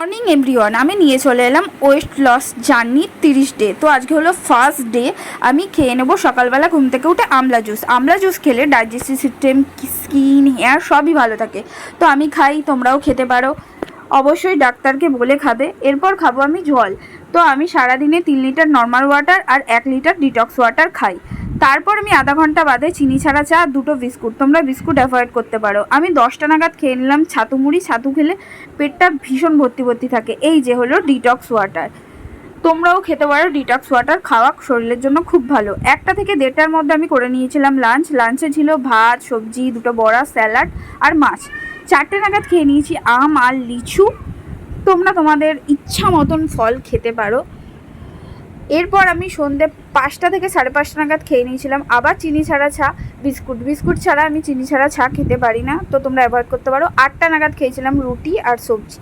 Morning everyone, আমি নিয়ে চলে এলাম ওয়েট লস জার্নি 30 ডে। তো আজকে হলো ফার্স্ট ডে। আমি খেয়ে নেবো সকালবেলা ঘুম থেকে উঠে আমলা জুস খেলে ডাইজেস্টিভ সিস্টেম, স্কিন, হেয়ার সবই ভালো থাকে। তো আমি খাই, তোমরাও খেতে পারো। অবশ্যই ডাক্তারকে বলে খাবে। এরপর খাবো আমি জল। তো আমি সারাদিনে 3 লিটার নর্মাল ওয়াটার আর 1 লিটার ডিটক্স ওয়াটার খাই। তারপর আমি আধা ঘন্টা বাদে চিনি ছাড়া চা, 2টো বিস্কুট। তোমরা বিস্কুট অ্যাভয়েড করতে পারো। আমি 10টা নাগাদ খেয়ে নিলাম ছাতু মুড়ি। ছাতু খেলে পেটটা ভীষণ ভর্তি থাকে। এই যে হলো ডিটক্স ওয়াটার। তোমরাও খেতে পারো। ডিটক্স ওয়াটার খাওয়া শরীরের জন্য খুব ভালো। 1টা থেকে 1:30টার মধ্যে আমি করে নিয়েছিলাম লাঞ্চ। লাঞ্চে ছিল ভাত, সবজি, 2টো বড়া, স্যালাড আর মাছ। 4টে নাগাদ খেয়ে নিয়েছি আম আর লিচু। তোমরা তোমাদের ইচ্ছা মতন ফল খেতে পারো। এরপর আমি সন্ধ্যে 5টা থেকে 5:30 নাগাদ খেয়ে নিয়েছিলাম আবার চিনি ছাড়া চা, বিস্কুট ছাড়া আমি চিনি ছাড়া চা খেতে পারি না, তো তোমরা অ্যাভয়েড করতে পারো। 8টা নাগাদ খেয়েছিলাম রুটি আর সবজি।